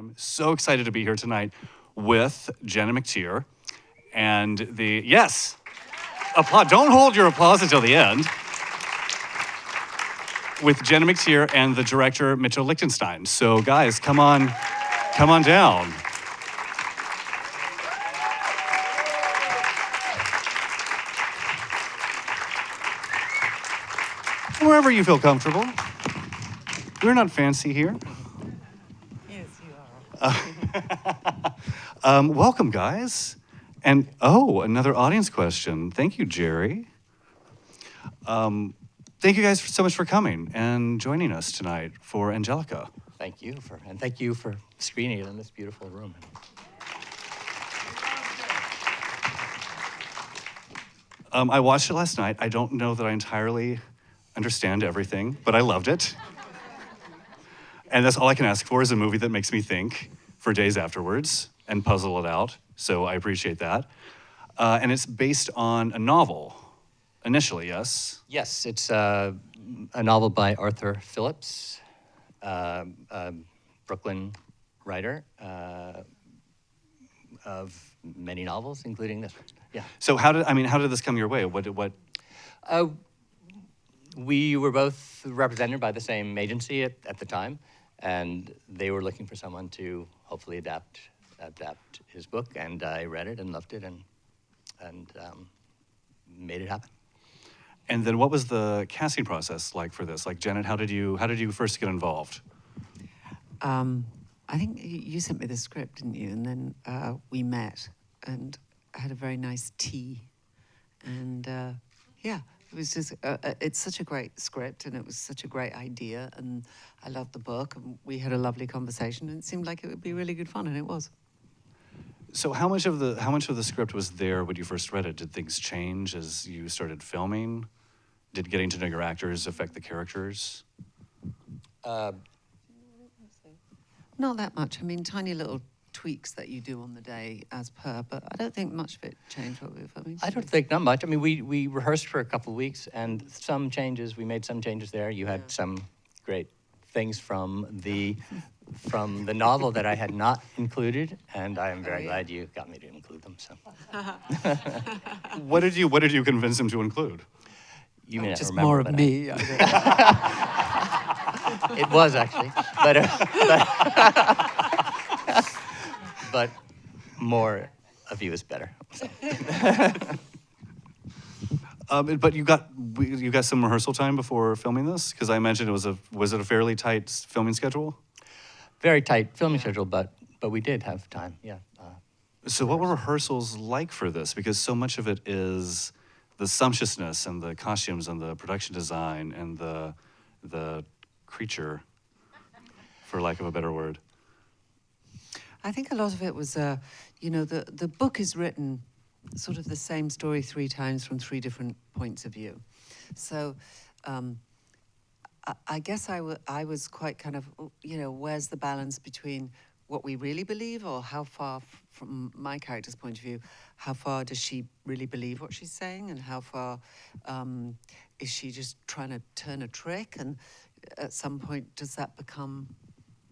I'm so excited to be here tonight with Jenna McTeer and yes, applause. Don't hold your applause until the end. With Jenna McTeer and the director, Lichtenstein. So guys, come on down. Wherever you feel comfortable. We're not fancy here. Yes, you are. Welcome, guys. And, another audience question. Thank you, Jerry. Thank you guys so much for coming and joining us tonight for Angelica. Thank you for screening it in this beautiful room. I watched it last night. I don't know that I entirely understand everything, but I loved it. And that's all I can ask for is a movie that makes me think for days afterwards and puzzle it out. So I appreciate that. And it's based on a novel, initially, yes? Yes, it's a novel by Arthur Phillips, a Brooklyn writer of many novels, including this one. Yeah. So how did this come your way? What? We were both represented by the same agency at the time, and they were looking for someone to hopefully adapt his book, and I read it and loved it and made it happen. And then what was the casting process like for this? Like, Janet, how did you first get involved? I think you sent me the script, didn't you? And then we met and had a very nice tea. And it was just, it's such a great script and it was such a great idea. And I loved the book and we had a lovely conversation and it seemed like it would be really good fun, and it was. So how much of the script was there when you first read it? Did things change as you started filming? Did getting to know your actors affect the characters? Not that much. I mean, tiny little tweaks that you do on the day as per, but I don't think much of it changed what we were filming. I don't think not much. I mean, we rehearsed for a couple of weeks, and we made some changes there. You had some great things from the novel that I had not included, and I am very glad you got me to include them. So, what did you convince him to include? You may not just remember, more of but me. It was actually, but more of you is better. So. But you got some rehearsal time before filming this? Because I imagine was it a fairly tight filming schedule? Very tight filming schedule, but we did have time. Yeah. So what were rehearsals like for this? Because so much of it is the sumptuousness and the costumes and the production design and the creature, for lack of a better word. I think a lot of it was, the book is written sort of the same story 3 times from 3 different points of view. So I guess I was quite kind of, where's the balance between what we really believe, or how far, from my character's point of view, how far does she really believe what she's saying, and how far is she just trying to turn a trick, and at some point does that become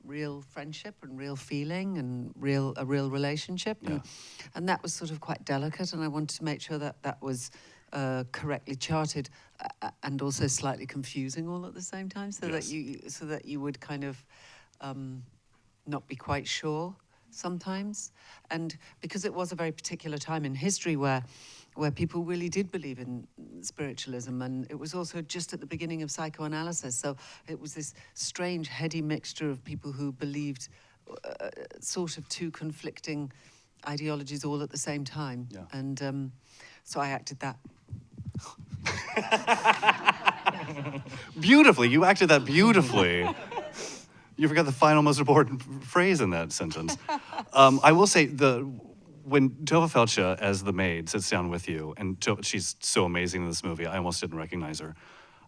real friendship and real feeling and a real relationship? Yeah. And that was sort of quite delicate, and I wanted to make sure that was correctly charted and also slightly confusing all at the same time, so that you would kind of not be quite sure sometimes. And because it was a very particular time in history where people really did believe in spiritualism, and it was also just at the beginning of psychoanalysis, so it was this strange, heady mixture of people who believed sort of 2 conflicting ideologies all at the same time. Yeah. And so I acted that. Beautifully, you acted that beautifully. You forgot the final most important phrase in that sentence. I will say, when Tova Felcha, as the maid, sits down with you, and she's so amazing in this movie, I almost didn't recognize her.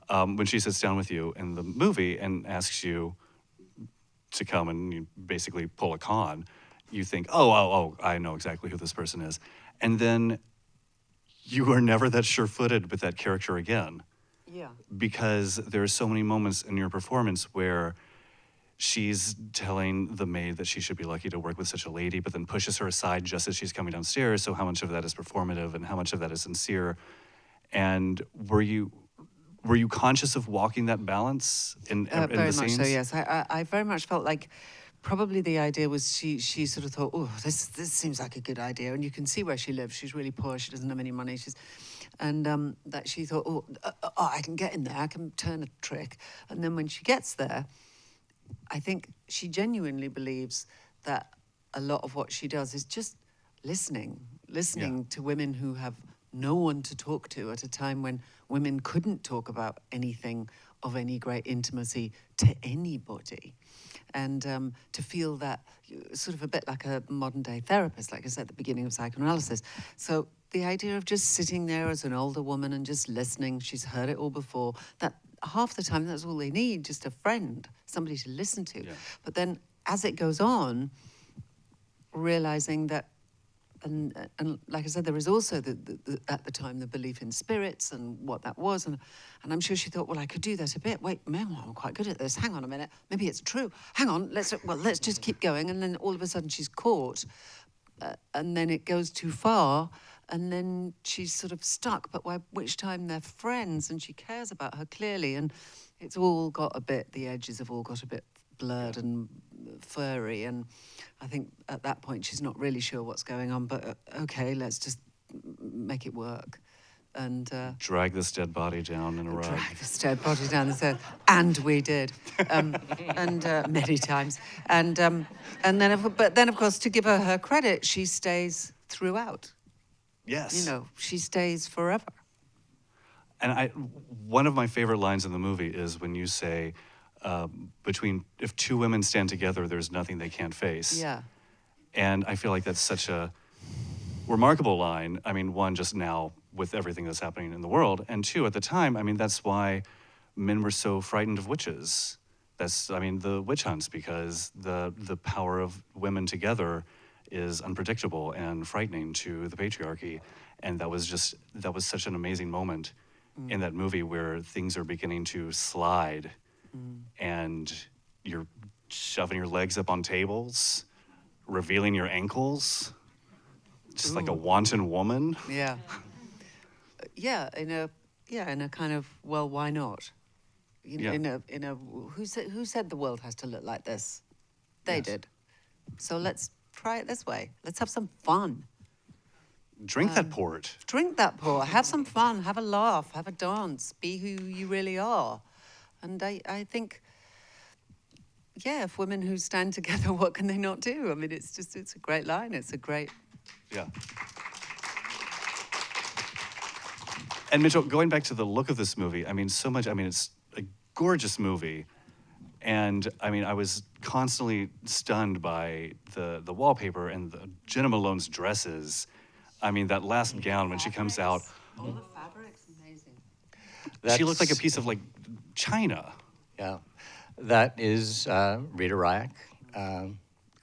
When she sits down with you in the movie and asks you to come and you basically pull a con, you think, oh, I know exactly who this person is. And then you are never that sure-footed with that character again. Yeah. Because there are so many moments in your performance where she's telling the maid that she should be lucky to work with such a lady, but then pushes her aside just as she's coming downstairs. So how much of that is performative and how much of that is sincere? And were you conscious of walking that balance in Very the much scenes? so, yes. I very much felt like probably the idea was she sort of thought, oh, this seems like a good idea. And you can see where she lives. She's really poor. She doesn't have any money. And that she thought, I can get in there. I can turn a trick. And then when she gets there, I think she genuinely believes that a lot of what she does is just listening to women who have no one to talk to at a time when women couldn't talk about anything of any great intimacy to anybody. And to feel that, sort of a bit like a modern day therapist, like I said at the beginning of psychoanalysis. So the idea of just sitting there as an older woman and just listening, she's heard it all before, that half the time that's all they need, just a friend, somebody to listen to. Yeah. But then as it goes on, realizing that, and like I said, there was also at the time the belief in spirits and what that was, and I'm sure she thought, well, I could do that a bit. Wait, man, I'm quite good at this. Hang on a minute, maybe it's true. Hang on, let's just keep going. And then all of a sudden she's caught, and then it goes too far, and then she's sort of stuck. But by which time they're friends, and she cares about her clearly, and it's all got a bit. The edges have all got a bit blurred and furry, and I think at that point she's not really sure what's going on, but okay, let's just make it work. And Drag this dead body down in a rug. drag this dead body down the stairs, and we did, and many times, and then of course, to give her credit, she stays throughout. Yes. You know, she stays forever. And one of my favorite lines in the movie is when you say, if two women stand together, there's nothing they can't face. Yeah. And I feel like that's such a remarkable line. I mean, one, just now with everything that's happening in the world, and two, at the time, I mean, that's why men were so frightened of witches. The witch hunts, because the power of women together is unpredictable and frightening to the patriarchy. And that was such an amazing moment in that movie where things are beginning to slide. And you're shoving your legs up on tables, revealing your ankles, just like a wanton woman. Yeah. Yeah, in a kind of, well, why not? Yeah. In a who said the world has to look like this? They Yes. did. So let's try it this way. Let's have some fun. Drink that port. Drink that pour. Have some fun. Have a laugh. Have a dance. Be who you really are. And I think, yeah, if women who stand together, what can they not do? I mean, it's a great line. It's a great... Yeah. And Mitchell, going back to the look of this movie, it's a gorgeous movie. And I was constantly stunned by the wallpaper and the Jenna Malone's dresses. That last gown when she comes out, All the fabric's amazing. she looked like a piece of china. Yeah, that is Rita Ryak,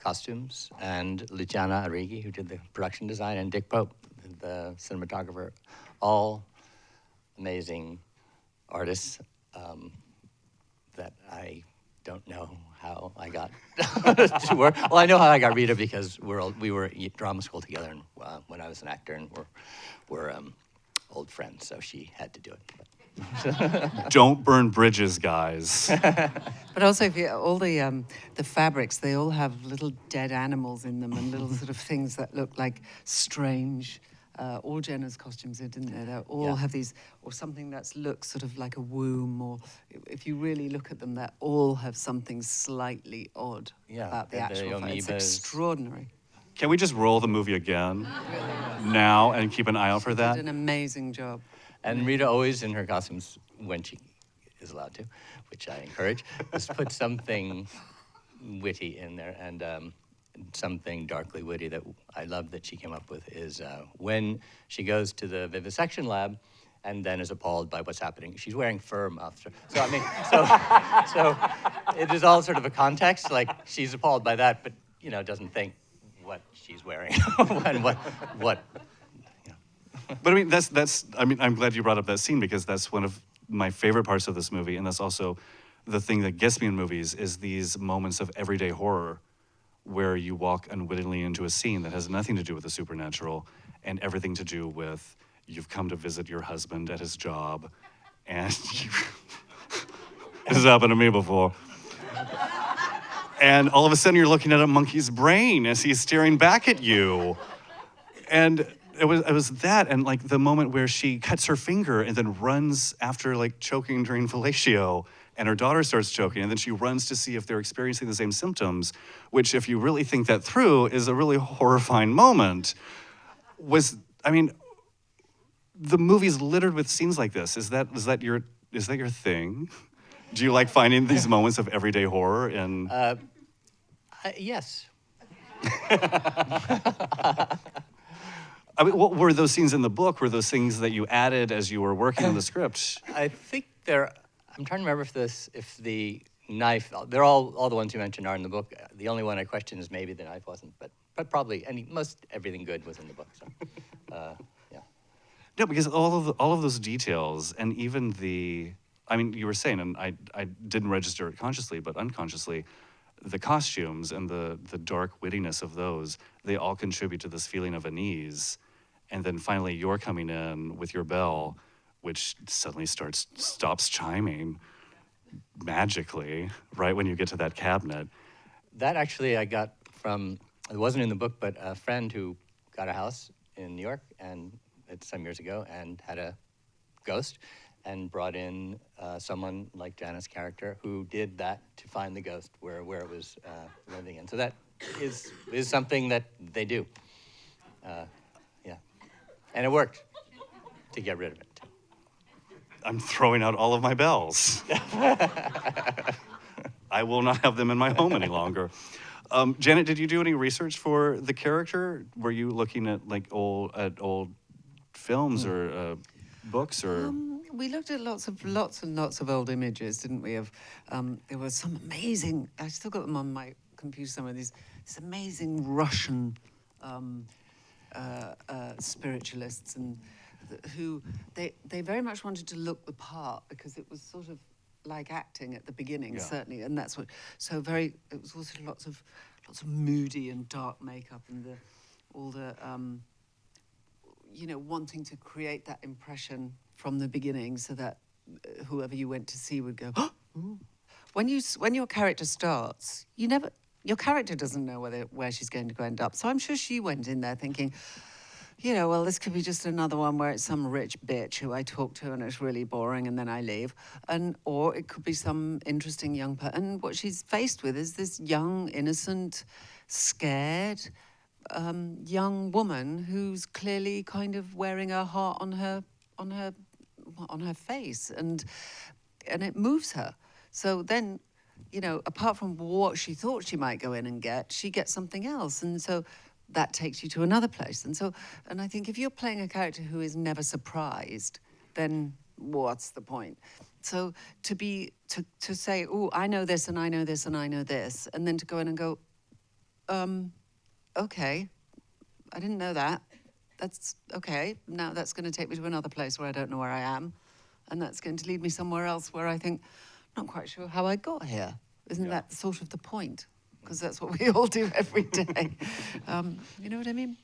costumes, and Luciana Arrighi, who did the production design, and Dick Pope, the cinematographer, all amazing artists that I don't know how I got to work. Well, I know how I got Rita because we were at drama school together and, when I was an actor, and we're old friends, so she had to do it. Don't burn bridges, guys. But also, if all the fabrics, they all have little dead animals in them and little sort of things that look like strange. All Jenna's costumes did, didn't they? They all have these, or something that looks sort of like a womb, or if you really look at them, they all have something slightly odd about the actual fight. It's extraordinary. Can we just roll the movie again now and keep an eye out for that? Did an amazing job. And Rita always, in her costumes, when she is allowed to, which I encourage, just put something witty in there. And something darkly witty that I love that she came up with is when she goes to the vivisection lab and then is appalled by what's happening. She's wearing fur muffs. So it is all sort of a context. Like, she's appalled by that, but, doesn't think what she's wearing and what. But I'm glad you brought up that scene, because that's one of my favorite parts of this movie, and that's also the thing that gets me in movies is these moments of everyday horror where you walk unwittingly into a scene that has nothing to do with the supernatural and everything to do with you've come to visit your husband at his job and this has happened to me before. And all of a sudden you're looking at a monkey's brain as he's staring back at you. And it was that, and like the moment where she cuts her finger and then runs after like choking during fellatio, and her daughter starts choking, and then she runs to see if they're experiencing the same symptoms, which if you really think that through is a really horrifying moment. The movie's littered with scenes like this. Is that your thing? Do you like finding these moments of everyday horror in? Yes. I mean, what were those scenes in the book? Were those things that you added as you were working on the script? I think I'm trying to remember if the knife, they're all the ones you mentioned are in the book. The only one I question is maybe the knife wasn't, but probably, most everything good was in the book, so, yeah. No, because all of those details, and even you were saying, and I didn't register it consciously, but unconsciously, the costumes and the dark wittiness of those, they all contribute to this feeling of unease. And then finally you're coming in with your bell, which suddenly stops chiming magically, right when you get to that cabinet. That actually I got from, it wasn't in the book, but a friend who got a house in New York, and it's some years ago, and had a ghost, and brought in someone like Jana's character who did that to find the ghost where it was living in. So that is something that they do. Yeah. And it worked to get rid of it. I'm throwing out all of my bells. I will not have them in my home any longer. Janet, did you do any research for the character? Were you looking at old films or books or? We looked at lots and lots of old images, didn't we? Of there was some amazing. I still got them on my computer somewhere. These amazing Russian spiritualists, and who they very much wanted to look the part because it was sort of like acting at the beginning, certainly, and that's what. So it was also lots of moody and dark makeup and all the wanting to create that impression from the beginning, so that whoever you went to see would go, oh! When your character starts, your character doesn't know where she's going to go end up. So I'm sure she went in there thinking, well, this could be just another one where it's some rich bitch who I talk to and it's really boring and then I leave. Or it could be some interesting young person. And what she's faced with is this young, innocent, scared, young woman who's clearly kind of wearing her heart on her face, and it moves her. So then, apart from what she thought she might go in and get, she gets something else, and so that takes you to another place. And I think if you're playing a character who is never surprised, then what's the point? So to say, oh, I know this and I know this and I know this, and then to go in and go, okay, I didn't know that. That's okay. Now that's going to take me to another place where I don't know where I am. And that's going to lead me somewhere else where I think, I'm not quite sure how I got here. Isn't that sort of the point? Because that's what we all do every day. You know what I mean?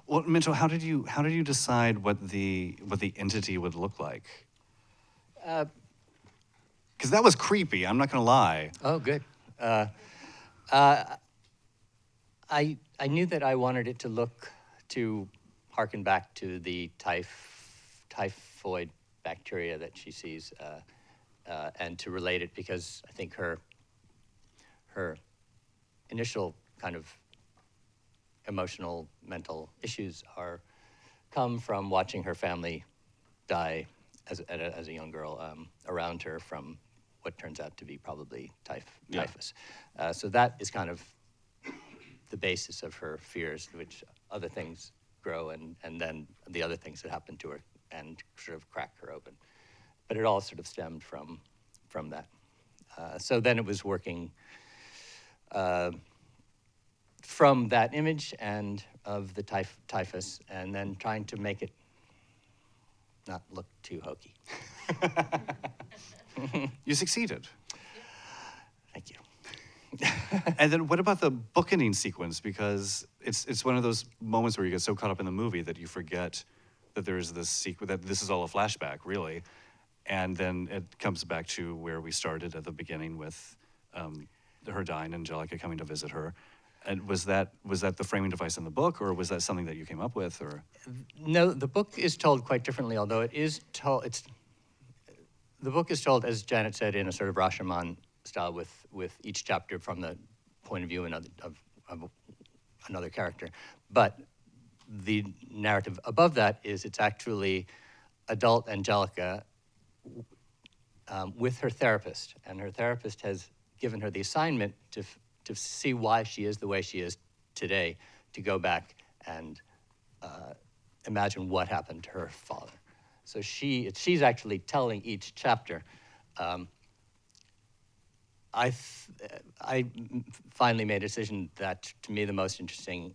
Well, Mitchell, how did you decide what the entity would look like? Because that was creepy. I'm not going to lie. Oh, good. I knew that I wanted it to harken back to the typhoid bacteria that she sees, and to relate it, because I think her initial kind of emotional, mental issues come from watching her family die as a young girl around her from what turns out to be probably typhus. So that is kind of the basis of her fears, which other things grow, and then the other things that happen to her and sort of crack her open. But it all sort of stemmed from that. So then it was working from that image and of the typhus, and then trying to make it not look too hokey. You succeeded. Thank you. And then what about the bookending sequence? Because it's one of those moments where you get so caught up in the movie that you forget that there's this sequence, that this is all a flashback, really. And then it comes back to where we started at the beginning with her dying, Angelica coming to visit her. And was that the framing device in the book, or was that something that you came up with, or? No, the book is told quite differently, although it is told, the book is told, as Janet said, in a sort of Rashomon style with each chapter from the point of view of another character. But the narrative above that is it's actually adult Angelica with her therapist, and her therapist has given her the assignment to see why she is the way she is today, to go back and imagine what happened to her father. So she's actually telling each chapter. I finally made a decision that, to me, the most interesting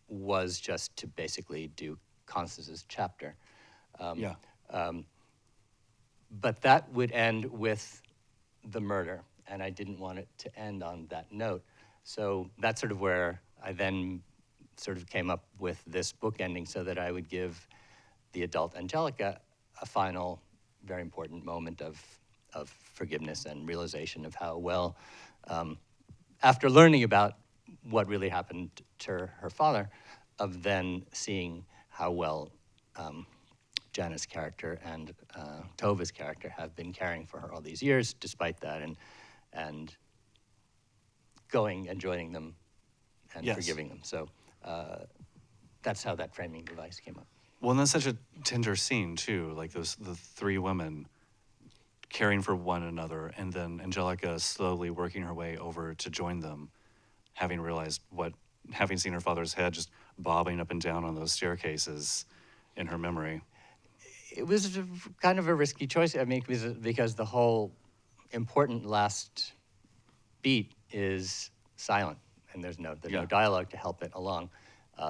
was just to basically do Constance's chapter. Yeah. But that would end with the murder, and I didn't want it to end on that note. So that's sort of where I then sort of came up with this book ending, so that I would give the adult Angelica a final, very important moment of forgiveness and realization of how well, after learning about what really happened to her father, of then seeing how well Janet's character and Tova's character have been caring for her all these years, despite that, and going and joining them and Yes. forgiving them. So that's how that framing device came up. Well, and that's such a tender scene too, like the three women caring for one another, and then Angelica slowly working her way over to join them, having seen her father's head just bobbing up and down on those staircases in her memory. It was kind of a risky choice, I mean, because the whole important last beat is silent, and there's no dialogue to help it along.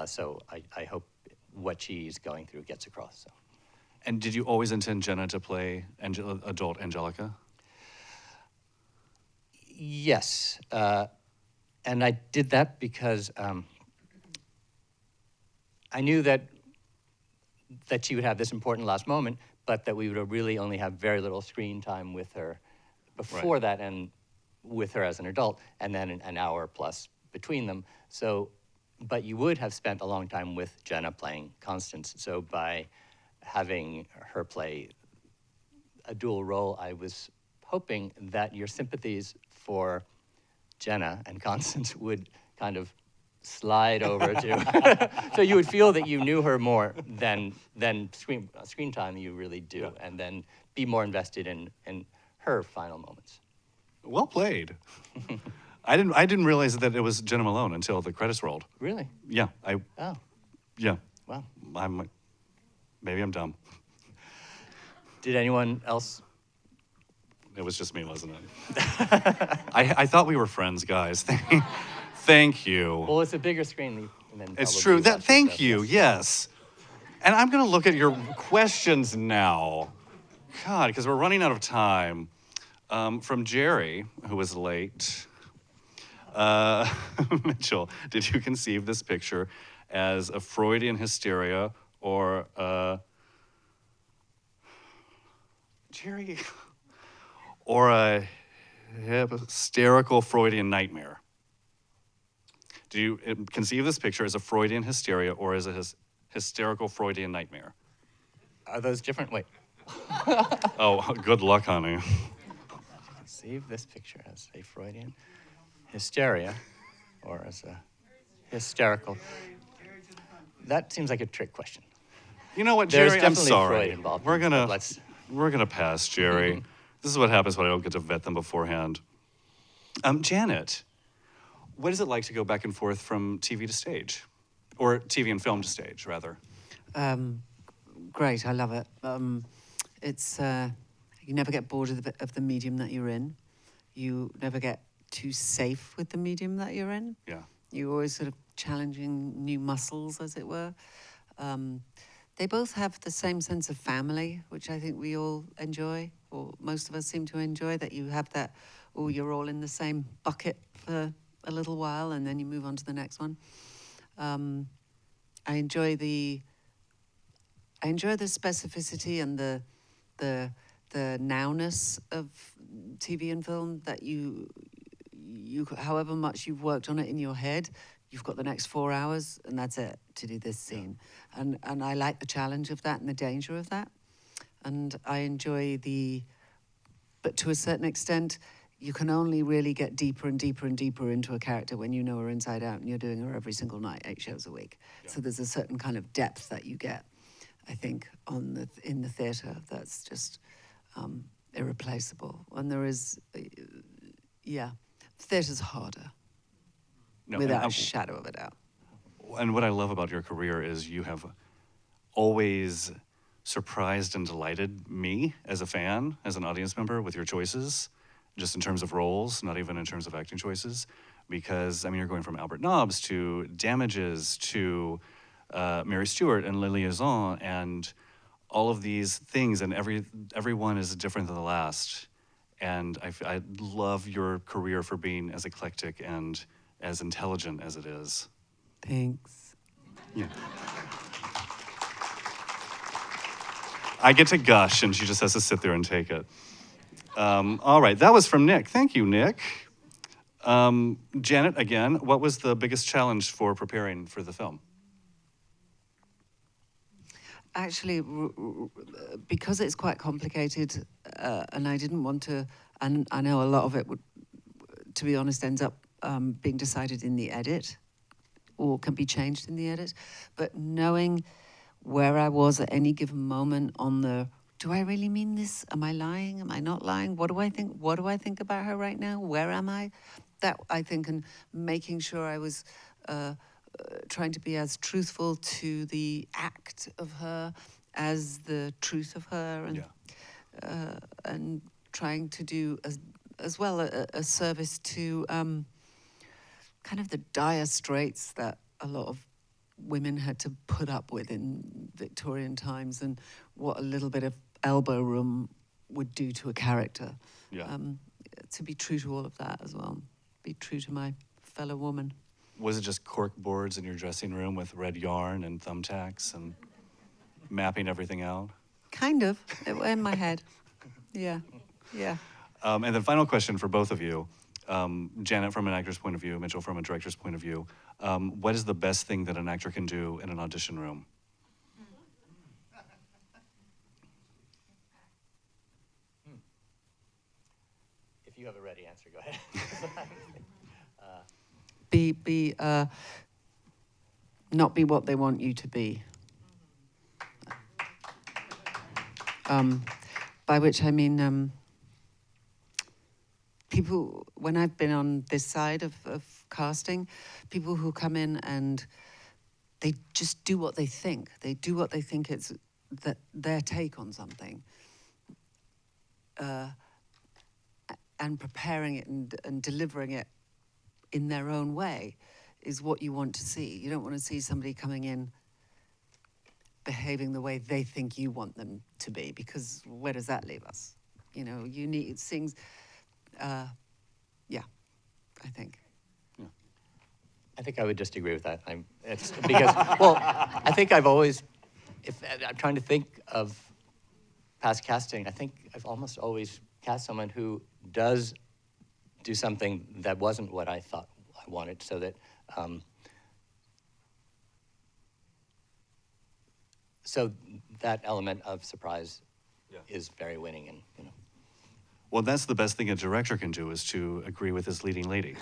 So I hope what she's going through gets across. So. And did you always intend Jenna to play adult Angelica? Yes, and I did that because I knew that she would have this important last moment, but that we would really only have very little screen time with her before that, and with her as an adult, and then an hour plus between them. So, but you would have spent a long time with Jenna playing Constance. So by having her play a dual role, I was hoping that your sympathies for Jenna and Constance would kind of slide over to, so you would feel that you knew her more than screen time you really do, and then be more invested in her final moments. Well played. I didn't realize that it was Jenna Malone until the credits rolled. Really? Yeah, Oh, yeah. wow. Maybe I'm dumb. Did anyone else? It was just me, wasn't it? I thought we were friends, guys. Thank you. Well, it's a bigger screen than It's probably true. watch it, Thank so, you. Yes. And I'm going to look at your questions now. God, because we're running out of time. From Jerry, who was late. Mitchell, did you conceive this picture as a Freudian hysteria or Jerry, or a hysterical Freudian nightmare? Do you conceive this picture as a Freudian hysteria or as a hysterical Freudian nightmare? Are those different? Wait. Oh, good luck, honey. Conceive this picture as a Freudian hysteria or as a hysterical. That seems like a trick question. You know what, There's Jerry? I'm definitely sorry. Freud involved, We're but let's. gonna pass, Jerry. This is what happens when I don't get to vet them beforehand. Janet, what is it like to go back and forth from TV to stage, or TV and film to stage, rather? Great, I love it. It's you never get bored of the medium that you're in. You never get too safe with the medium that you're in. Yeah. You're always sort of challenging new muscles, as it were. They both have the same sense of family, which I think we all enjoy, or most of us seem to enjoy, that you have that oh, you're all in the same bucket for a little while, and then you move on to the next one. I enjoy the specificity and the nowness of TV and film, that you however much you've worked on it in your head, you've got the next 4 hours and that's it to do this scene. And I like the challenge of that and the danger of that. And I enjoy but to a certain extent, you can only really get deeper and deeper and deeper into a character when you know her inside out and you're doing her every single night, 8 shows a week. Yeah. So there's a certain kind of depth that you get, I think, in the theatre that's just irreplaceable. And there is, theatre's harder, without a shadow of a doubt. And what I love about your career is you have always surprised and delighted me as a fan, as an audience member, with your choices, just in terms of roles, not even in terms of acting choices. Because, I mean, you're going from Albert Nobbs to Damages to Mary Stuart and Le Liaison and all of these things, and every one is different than the last. And I love your career for being as eclectic and as intelligent as it is. Thanks. Yeah. I get to gush, and she just has to sit there and take it. All right, that was from Nick. Thank you, Nick. Janet, again, what was the biggest challenge for preparing for the film? Actually, because it's quite complicated, and I didn't want to, and I know a lot of it would, to be honest, ends up being decided in the edit, or can be changed in the edit, but knowing where I was at any given moment on do I really mean this? Am I lying? Am I not lying? What do I think? What do I think about her right now? Where am I? That, I think, and making sure I was trying to be as truthful to the act of her as the truth of her, and trying to do as well a service to kind of the dire straits that a lot of women had to put up with in Victorian times, and what a little bit of elbow room would do to a character. Yeah. To be true to all of that as well. Be true to my fellow woman. Was it just cork boards in your dressing room with red yarn and thumbtacks and mapping everything out? Kind of. It was in my head. Yeah. And then final question for both of you. Janet from an actor's point of view, Mitchell from a director's point of view. What is the best thing that an actor can do in an audition room? If you have a ready answer, go ahead. Not be what they want you to be. By which I mean, people, when I've been on this side of casting, people who come in and they just do what they think. They do what they think it's their take on something. And preparing it and delivering it in their own way is what you want to see. You don't want to see somebody coming in behaving the way they think you want them to be, because where does that leave us? You know, you need things, I think. Yeah. I think I would just agree with that. It's because, well, I think I've always, if I'm trying to think of past casting, I think I've almost always cast someone who does do something that wasn't what I thought I wanted, so that so that element of surprise is very winning, and you know. Well, that's the best thing a director can do, is to agree with his leading lady.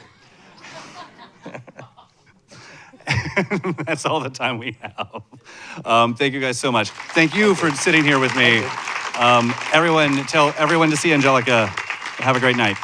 That's all the time we have. Thank you guys so much. Thank you for sitting here with me. Everyone, tell everyone to see Angelica. Have a great night.